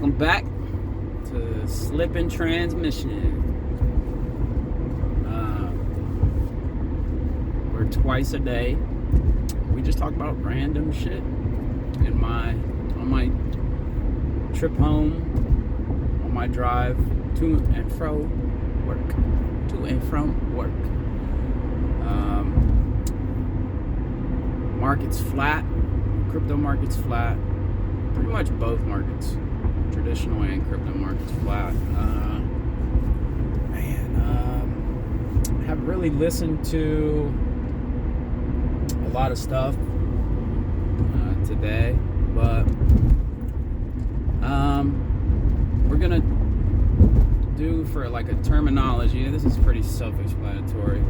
Welcome back to Slippin' Transmission. We're twice a day. We just talk about random shit on my trip home, on my drive to and from work. Market's flat. Crypto market's flat. Pretty much both markets, traditional and crypto markets, flat. I haven't really listened to a lot of stuff today, but we're gonna do for like a terminology. This is pretty self-explanatory.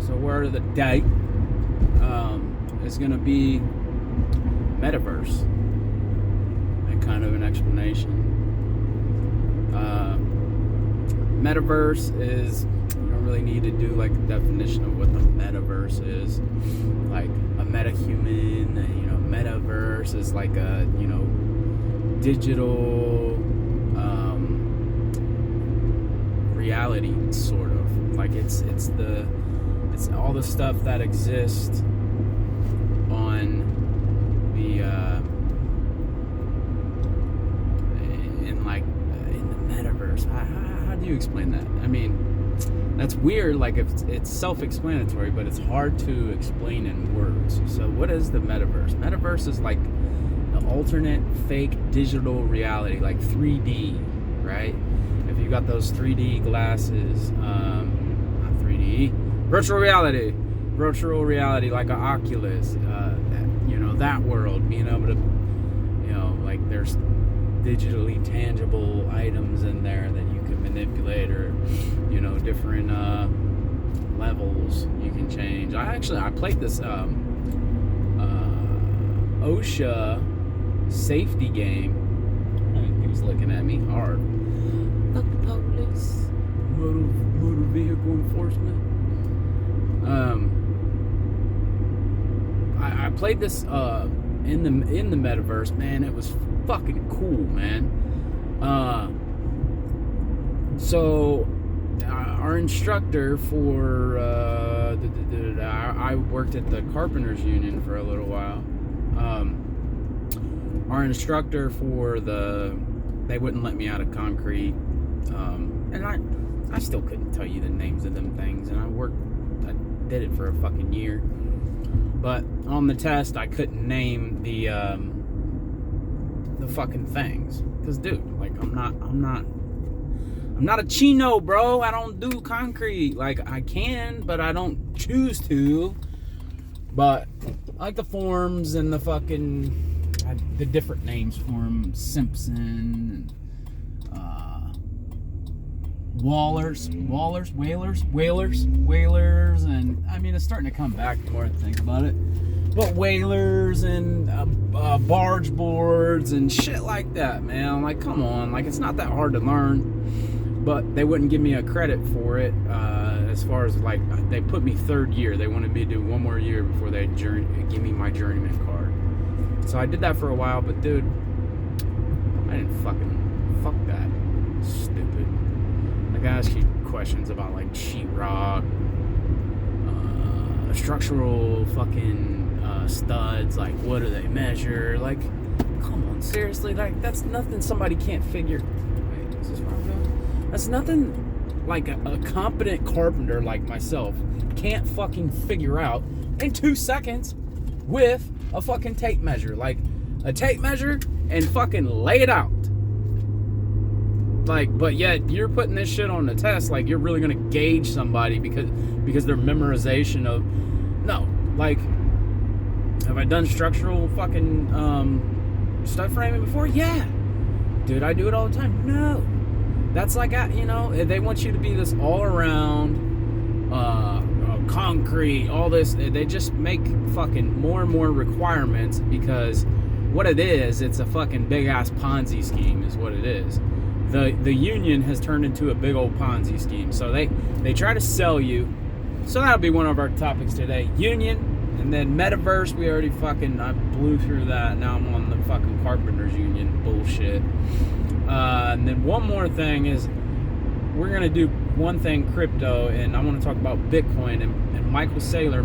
So word of the day is gonna be metaverse. Kind of an explanation. Metaverse is, you don't really need to do like a definition of what the metaverse is. Like a metahuman, metaverse is like a, digital reality sort of. Like it's all the stuff that exists on the in the metaverse. How do you explain that? I mean, that's weird. Like it's self-explanatory, but it's hard to explain in words. So what is the metaverse? Metaverse is like the alternate fake digital reality, like 3D, right? If you got those 3D glasses, not 3D, virtual reality like an Oculus, that world, being able to, like there's digitally tangible items in there that you can manipulate, or different levels you can change. I played this OSHA safety game. He's looking at me hard. Fuck the police. Motor vehicle enforcement. I played this in the metaverse. Man, it was fucking cool, man. So our instructor for I worked at the Carpenters Union for a little while. Our instructor for they wouldn't let me out of concrete, and I still couldn't tell you the names of them things, and I did it for a fucking year. But on the test, I couldn't name the fucking things, because dude, like I'm not a chino, bro. I don't do concrete. Like I can, but I don't choose to. But I like the forms and the different names for them: Simpson, Whalers, and I mean it's starting to come back the more I think about it. But whalers and barge boards and shit like that, man. Like, come on, like it's not that hard to learn. But they wouldn't give me a credit for it. As far as like, they put me third year. They wanted me to do one more year before they give me my journeyman card. So I did that for a while, but dude, I didn't fuck that. Stupid. Like, I ask you questions about like sheetrock, structural fucking studs, like what do they measure? Like, come on, seriously, like that's nothing somebody can't figure. Wait, is this where I'm going? That's nothing like a competent carpenter like myself can't fucking figure out in 2 seconds with a fucking tape measure. Like a tape measure and fucking lay it out. Like, but yet you're putting this shit on the test like you're really gonna gauge somebody because their memorization of like, have I done structural fucking stud framing before? Yeah. Dude, I do it all the time. No. That's like, they want you to be this all around concrete, all this. They just make fucking more and more requirements, because what it is, it's a fucking big ass Ponzi scheme is what it is. The union has turned into a big old Ponzi scheme. So they try to sell you. So that'll be one of our topics today. Union. And then metaverse, we already I blew through that. Now I'm on the fucking Carpenters Union bullshit. And then one more thing is we're going to do one thing crypto, and I want to talk about Bitcoin. And Michael Saylor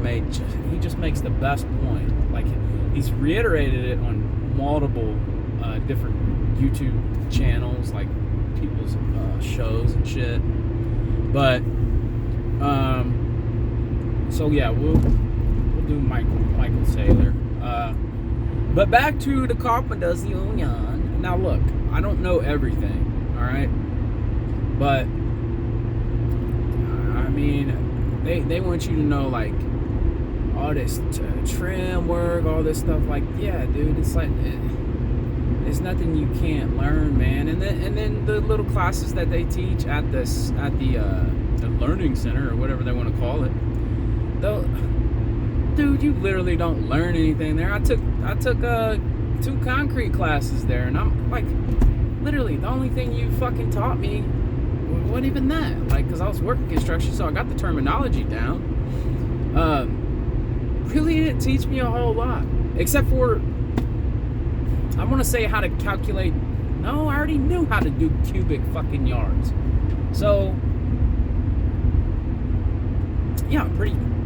he just makes the best point. Like, he's reiterated it on multiple different YouTube channels, like people's shows and shit. But so yeah, we'll do Michael Saylor. But back to the Carpenters Union. Now look, I don't know everything, all right, but I mean, they want you to know, like, all this trim work, all this stuff. Like, yeah, dude, it's like it's nothing you can't learn, man. And then the little classes that they teach at the learning center or whatever they want to call it, though, dude, you literally don't learn anything there. I took 2 concrete classes there, and I'm like, literally, the only thing you fucking taught me wasn't even that. Like, because I was working construction, so I got the terminology down. Really didn't teach me a whole lot, except for, I want to say how to calculate. No, I already knew how to do cubic fucking yards. So yeah, I'm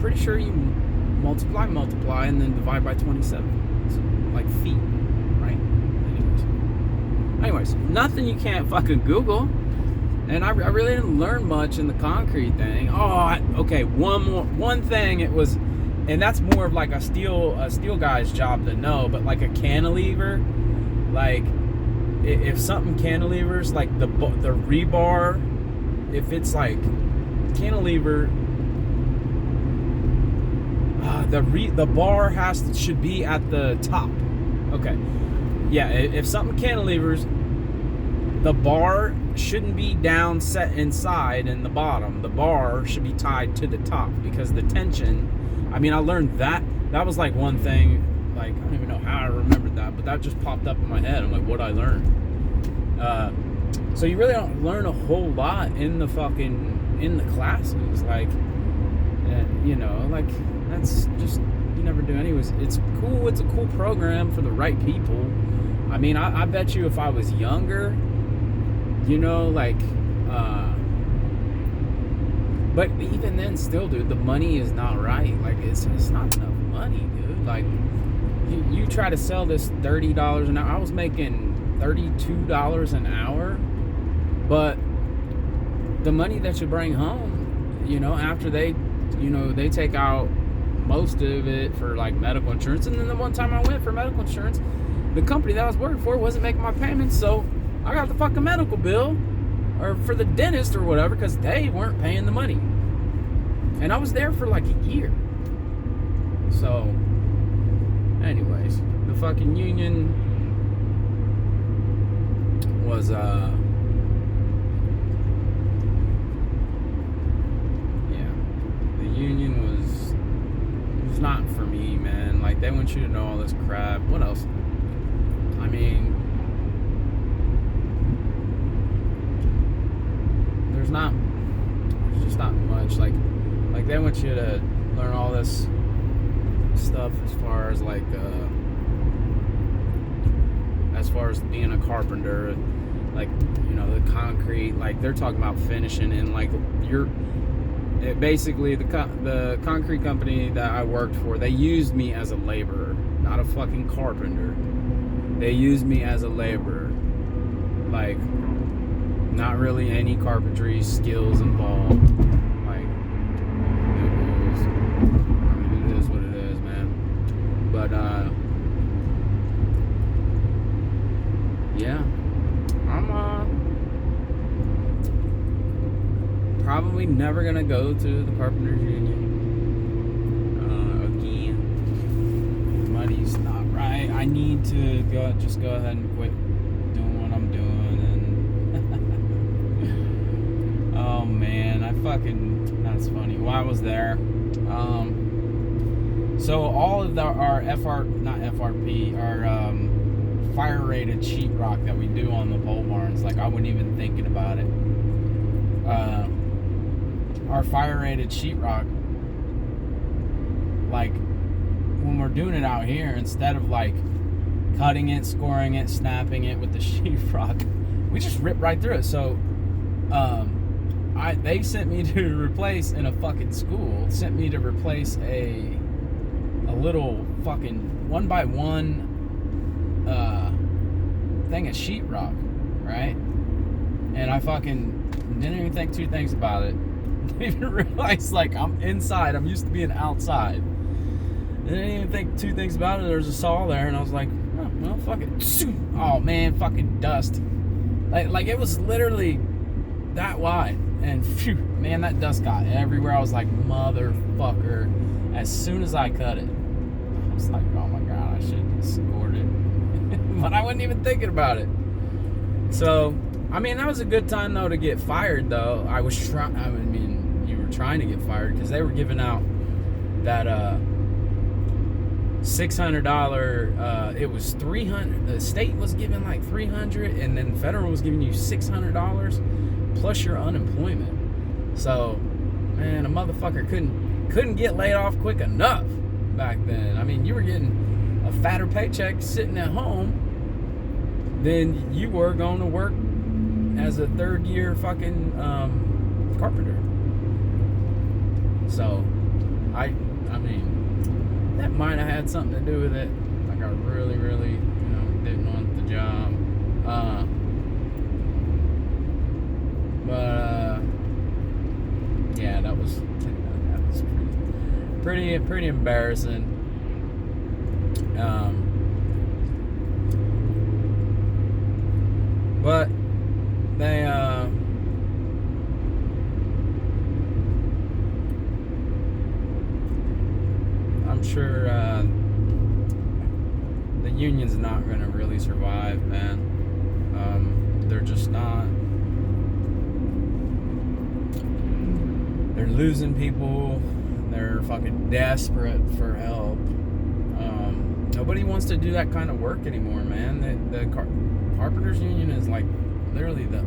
pretty sure you multiply, and then divide by 27. It's like feet, right? Anyways, nothing you can't fucking Google. And I really didn't learn much in the concrete thing. Okay, one thing it was, and that's more of like a steel guy's job to know, but like a cantilever, like if something cantilevers, like the rebar, if it's like cantilever, the bar should be at the top. Okay, yeah, if something cantilevers, the bar shouldn't be down set inside in the bottom. The bar should be tied to the top, because the tension, I mean, I learned that. That was like one thing, like, I don't even know how I remembered that, but that just popped up in my head. I'm like, what'd I learn? So you really don't learn a whole lot in the classes. Like, you know, like, that's just, you never do. Anyways, it's cool. It's a cool program for the right people. I mean, I bet you if I was younger, you know, like, but even then, still, dude, the money is not right. Like, it's not enough money, dude. Like, you try to sell this $30 an hour. I was making $32 an hour, but the money that you bring home, you know, after they take out most of it for like medical insurance. And then the one time I went for medical insurance, the company that I was working for wasn't making my payments, so I got the fucking medical bill, or for the dentist or whatever, because they weren't paying the money. And I was there for like a year. So, anyways, the fucking union was, yeah, the union was not for me, man. Like, they want you to know all this crap. What else? I mean, there's just not much. Like they want you to learn all this stuff as far as like being a carpenter, like, you know, the concrete, like they're talking about finishing, and like basically the concrete company that I worked for, they used me as a laborer, not a fucking carpenter. They used me as a laborer. Like, not really any carpentry skills involved. Like, it is what it is, man. But yeah, I'm probably never gonna go to the Carpenters Union again. Money's not right. I need to go ahead and quit doing what I'm doing. And oh man, that's funny. While I was there, so all of our fire rated sheetrock that we do on the pole barns, like, I wasn't even thinking about it. Our fire rated sheetrock, like, when we're doing it out here, instead of like cutting it, scoring it, snapping it with the sheetrock, we just ripped right through it. So they sent me to replace, in a fucking school, sent me to replace a little fucking 1x1 thing of sheetrock, right? And I fucking didn't even think two things about it. Didn't even realize, like, I'm inside. I'm used to being outside. Didn't even think two things about it. There was a saw there, and I was like, oh, well, fuck it. Oh, man, fucking dust. Like it was literally that wide. And, phew, man, that dust got everywhere. I was like, motherfucker. As soon as I cut it, I was like, oh, my God, I should have scored it. But I wasn't even thinking about it. So, I mean, that was a good time, though, to get fired, though. You were trying to get fired because they were giving out that $600, it was $300. The state was giving like $300, and then federal was giving you $600 plus your unemployment. So, man, a motherfucker couldn't get laid off quick enough back then. I mean, you were getting a fatter paycheck sitting at home than you were going to work as a third year fucking carpenter. So, I mean, that might have had something to do with it. Like, I really, really, didn't want the job. Yeah, that was pretty embarrassing. But they I'm sure the union's not going to really survive, man. They're just not. They're losing people. They're fucking desperate for help. Nobody wants to do that kind of work anymore, man. The Carpenters Union is like literally the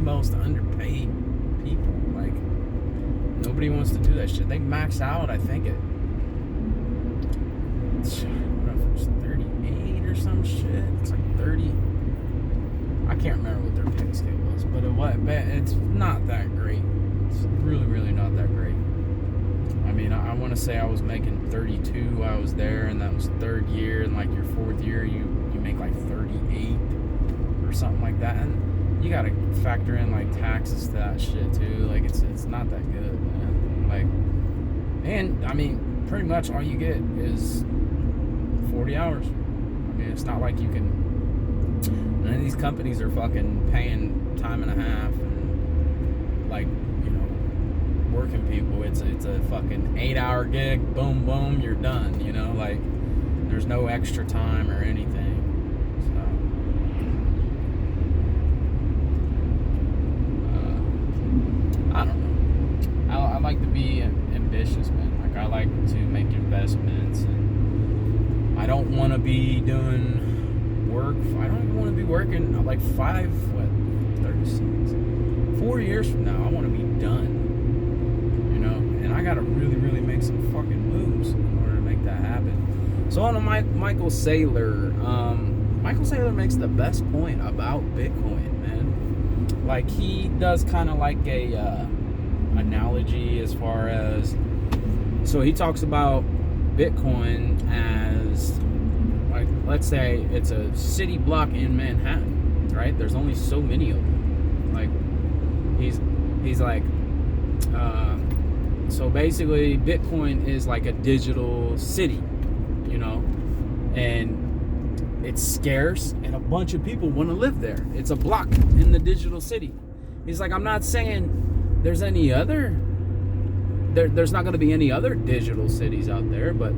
most underpaid people. Like, nobody wants to do that shit. They max out, I think, at 38 or some shit. It's like 30. I can't remember what their pay scale was, but it's not that great. It's really, really not that great. I mean, I want to say I was making 32 while I was there, and that was third year, and like your fourth year, you make like 38 or something like that, and you got to factor in like taxes to that shit too. Like, it's not that good, man. Like, and I mean, pretty much all you get is 40 hours. I mean, it's not like you can. None of these companies are fucking paying time and a half and, like, working people. It's a fucking 8-hour gig. Boom, boom, you're done. Like, there's no extra time or anything. So, I don't know. I like to be ambitious, man. Like, I like to make investments, and I don't want to be doing work. I don't even want to be working like 36. 4 years from now, I want to be done. And I gotta really, really make some fucking moves in order to make that happen. So on to Michael Saylor. Michael Saylor makes the best point about Bitcoin, man. Like, he does kind of like a analogy as far as, so he talks about Bitcoin as, like, let's say it's a city block in Manhattan, right? There's only so many of them. Like, he's like, so basically Bitcoin is like a digital city, and it's scarce, and a bunch of people want to live there. It's a block in the digital city. He's like, I'm not saying there's any other, there's not going to be any other digital cities out there, but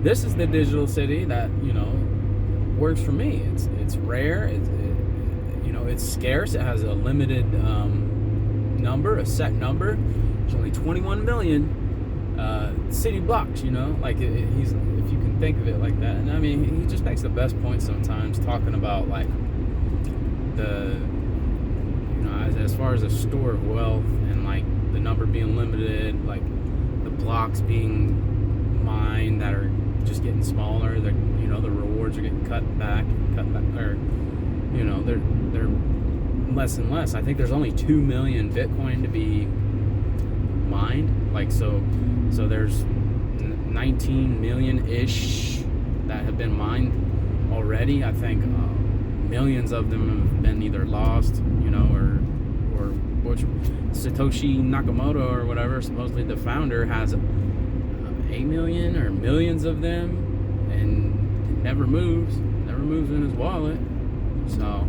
this is the digital city that, works for me. It's rare. It's scarce. It has a limited number, a set number. There's only 21 million city blocks, like, he's, if you can think of it like that. And I mean, he just makes the best point sometimes, talking about like the, as far as a store of wealth, and like the number being limited, like the blocks being mined that are just getting smaller, the rewards are getting cut back, or you know, they're less and less. I think there's only 2 million Bitcoin to be mined. Like, so there's 19 million ish that have been mined already. I think millions of them have been either lost, you know, or which Satoshi Nakamoto or whatever, supposedly the founder, has 8 million or millions of them, and it never moves in his wallet. So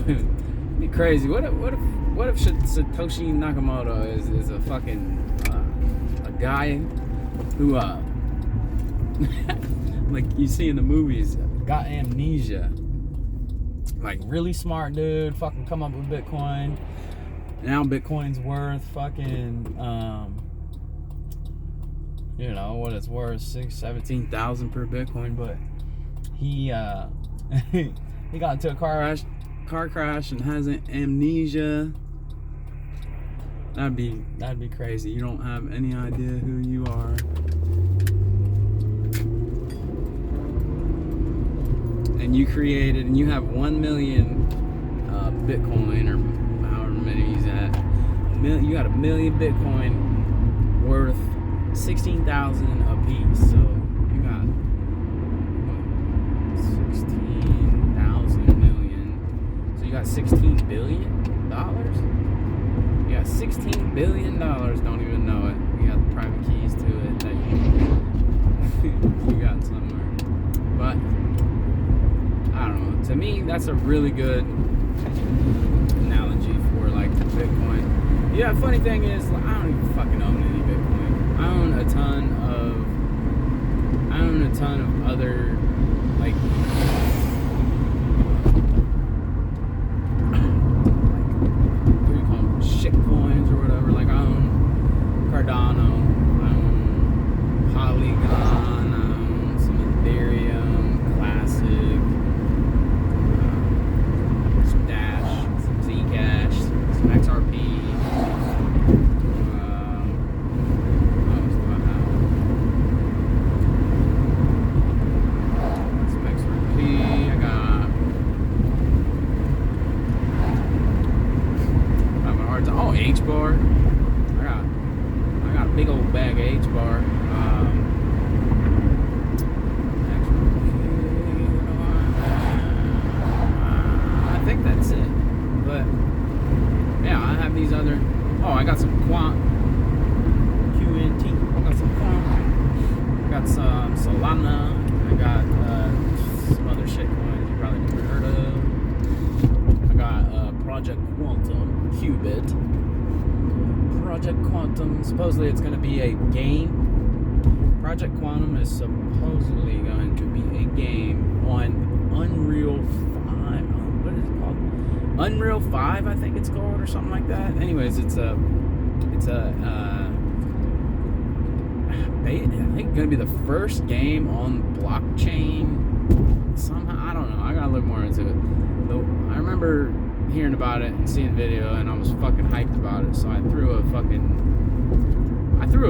it'd be crazy. What if Satoshi Nakamoto is a fucking a guy who like you see in the movies, got amnesia. Like, really smart dude, fucking come up with Bitcoin. Now Bitcoin's worth fucking, you know what it's worth, 17,000 per Bitcoin. But he he got into a car crash and has amnesia. That'd be crazy. You don't have any idea who you are. And you have 1 million Bitcoin, or however many he's at. You got 1 million Bitcoin worth 16,000 a piece. So you got 16,000 million. So you got $16 billion. You got $16 billion. Don't even know it. You got the private keys to it that you got somewhere. But I don't know. To me, that's a really good analogy for like Bitcoin. Yeah, funny thing is, like, I don't even fucking own any Bitcoin. I own a ton of other, like what do you call them? Shit coins or whatever. Like, I own Cardano, I own Polygon, I own some Ethereum, Classic, some Dash, some Zcash, some XRP. What else do I have? Some XRP. I got. I have a hard time. Oh, H-bar. I got a big old bag of H-bar. I think that's it. But yeah, I have these other. Oh, I got some Quant QNT. I got some Quant. I got some Solana. I got some other shit coins you probably never heard of. I got Project Quantum Qubit. Project Quantum. Supposedly it's going to be a game. Project Quantum is supposedly going to be a game on Unreal 5. What is it called? Unreal 5, I think it's called, or something like that. Anyways, I think gonna be the first game on blockchain somehow. I don't know. I gotta look more into it. Though I remember hearing about it and seeing video, and I was fucking hyped about it. So I threw a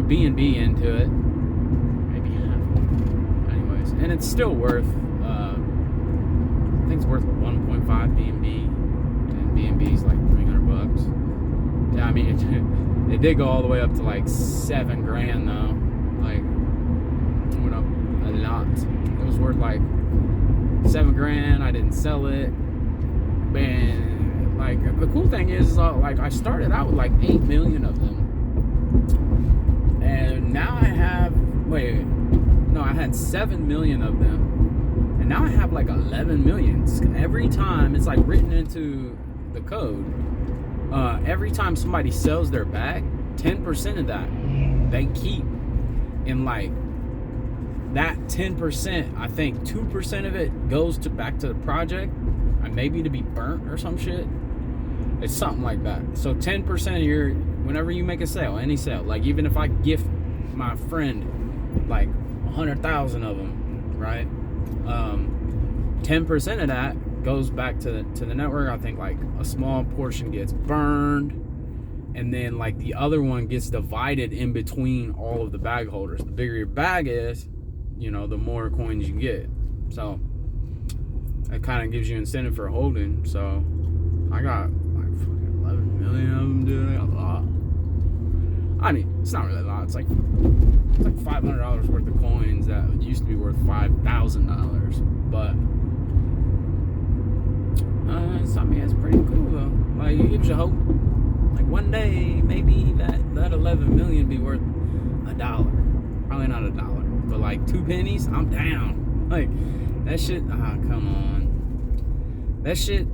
BNB into it. Maybe half. Anyways, and it's still worth. I think it's worth 1.5 BNB, and BNB is like $300. Yeah, I mean it did go all the way up to like $7 grand though. Like, it went up a lot. It was worth like $7 grand. I didn't sell it. Man, like the cool thing is, like I started out with like 8 million of them, and now I have I had 7 million of them, and now I have like 11 million. Every time it's like written into the code. Every time somebody sells their bag, 10% of that they keep. And like that 10%, I think 2% of it goes back to the project, and maybe to be burnt or some shit. It's something like that. So 10% of your, whenever you make a sale, any sale, like even if I gift my friend like 100,000 of them, right? 10% of that goes back to the network. I think like a small portion gets burned, and then like the other one gets divided in between all of the bag holders. The bigger your bag is, the more coins you get. So it kind of gives you incentive for holding. So I got like fucking 11 million of them, dude. I got a lot. I mean, it's not really a lot. It's like $500 worth of coins that used to be worth $5,000. But I mean, it's pretty cool though. Like, it gives you hope. Like, one day maybe that 11 million be worth $1. Probably not $1, but like 2 pennies. I'm down. Like, that shit. Come on. That shit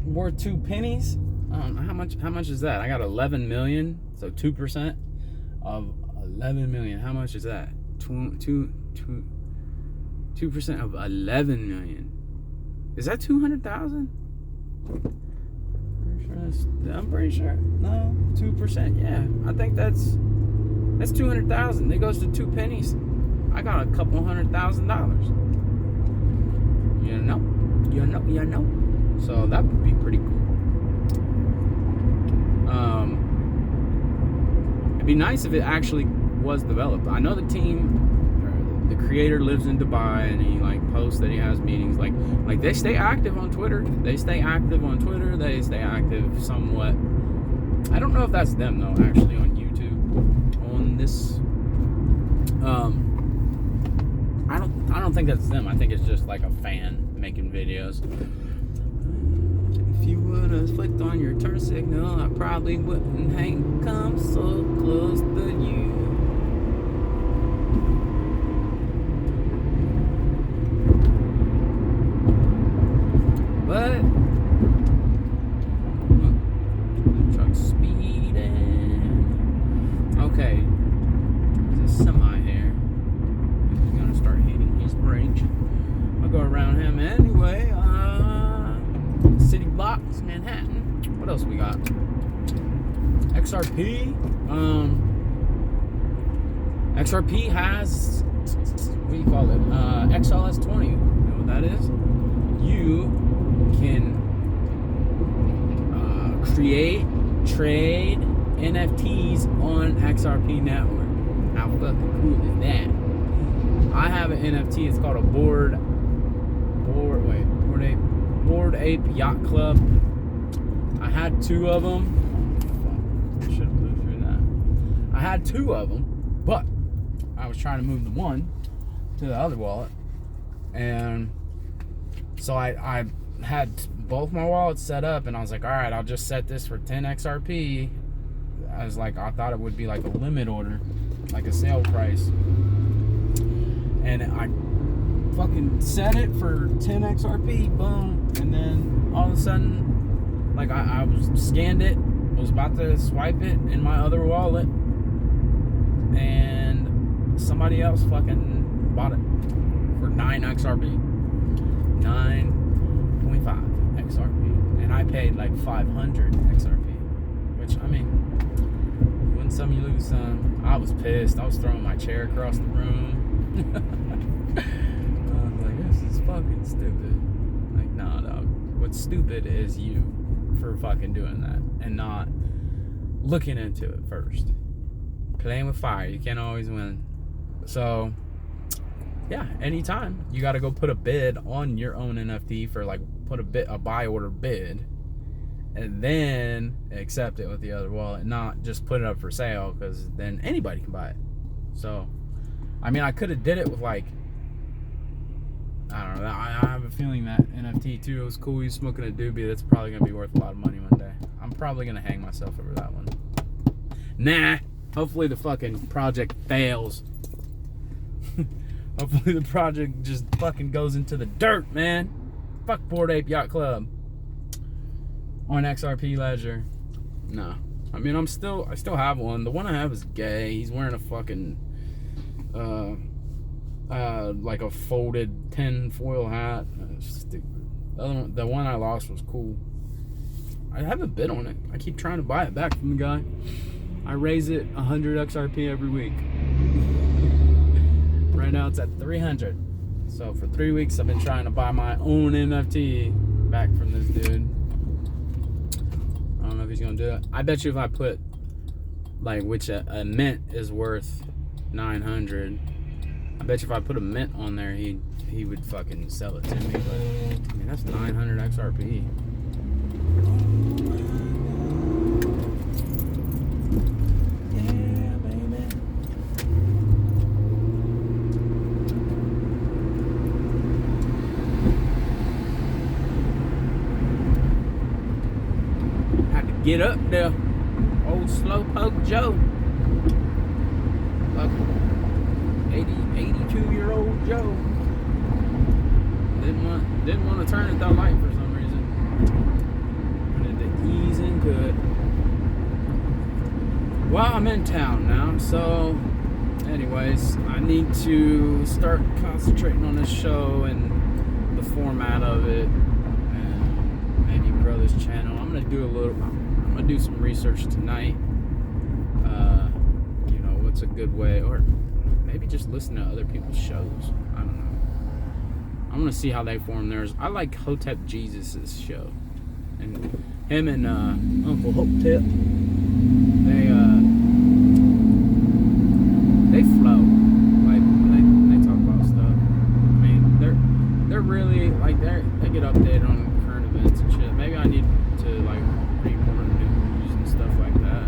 worth 2 pennies. How much is that? I got 11 million, so 2% of 11 million. How much is that? 2% of 11 million. Is that 200,000? I'm pretty sure. No, 2%. Yeah, I think that's 200,000. It goes to 2 pennies. I got a couple $100,000. You know. So that would be pretty cool. It'd be nice if it actually was developed. I know the team, the creator lives in Dubai, and he like posts that he has meetings. Like they stay active on Twitter. They stay active somewhat. I don't know if that's them though. Actually, on YouTube, on this, I don't think that's them. I think it's just like a fan making videos. If you would have flicked on your turn signal, I probably wouldn't come so close to you. But truck speeding. Okay, there's a semi here. He's gonna start hitting his brakes. I'll go around him anyway. City blocks, Manhattan. What else we got? XRP. XRP has, what do you call it? XLS20. You know what that is? You can create, trade NFTs on XRP network. How fucking cool is that? I have an NFT. It's called a Bored Ape Yacht Club. I had 2 of them. I should have moved through that. I had 2 of them, but I was trying to move the one to the other wallet, and so I had both my wallets set up, and I was like, all right, I'll just set this for 10 XRP. I thought it would be like a limit order, like a sale price, and I fucking set it for 10 XRP, boom, and then all of a sudden, like I was scanned it, was about to swipe it in my other wallet, and somebody else fucking bought it for 9 XRP, 9.5 XRP, and I paid like 500 XRP, which, I mean, you win some, you lose some. I was pissed. I was throwing my chair across the room. This is fucking stupid. Like, nah, dog. What's stupid is you for fucking doing that and not looking into it first. Playing with fire, you can't always win. So, yeah, anytime you got to go put a bid on your own NFT for like put a buy order bid, and then accept it with the other wallet, not just put it up for sale, because then anybody can buy it. So, I mean, I could have did it with like, I don't know. I have a feeling that NFT too was cool. He's smoking a doobie. That's probably gonna be worth a lot of money one day. I'm probably gonna hang myself over that one. Nah. Hopefully the fucking project fails. Hopefully the project just fucking goes into the dirt, man. Fuck Bored Ape Yacht Club on XRP Ledger. No. I mean, I still have one. The one I have is gay. He's wearing a fucking like a folded tin foil hat. Stupid. The one I lost was cool. I have a bid on it. I keep trying to buy it back from the guy. I raise it 100 XRP every week. Right now it's at 300. So for 3 weeks I've been trying to buy my own NFT back from this dude. I don't know if he's gonna do it. I bet you if I put like which a mint is worth 900. I bet you if I put a mint on there, he would fucking sell it to me. But I mean, that's 900 XRP. Yeah, baby. Had to get up there, old slowpoke Joe. Fuck. 82-year-old Joe didn't want to turn at that light for some reason. Wanted to ease into it. Well, I'm in town now, so anyways, I need to start concentrating on this show and the format of it, and maybe grow this channel. I'm gonna do some research tonight. What's a good way, or maybe just listen to other people's shows. I don't know. I'm gonna see how they form theirs. I like Hotep Jesus' show, and him and Uncle Hotep. They flow. Like they talk about stuff. I mean, they're really like they get updated on current events and shit. Maybe I need to like read more news and stuff like that.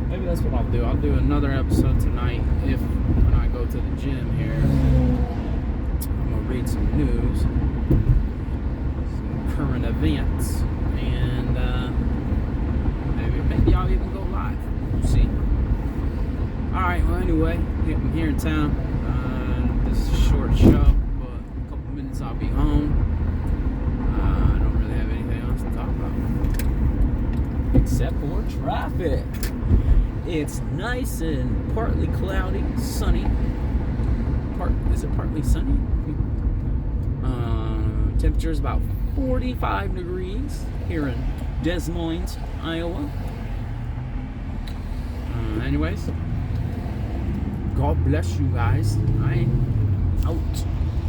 Maybe that's what I'll do. I'll do another episode tonight when I go to the gym here. I'm gonna read some news, some current events, and maybe I'll even go live. We'll see. Alright, well anyway, I'm here in town. This is a short show, but in a couple minutes I'll be home. I don't really have anything else to talk about. Except for traffic. It's nice and partly cloudy, sunny. Is it partly sunny? Temperature is about 45 degrees here in Des Moines, Iowa. Anyways, God bless you guys. I am out.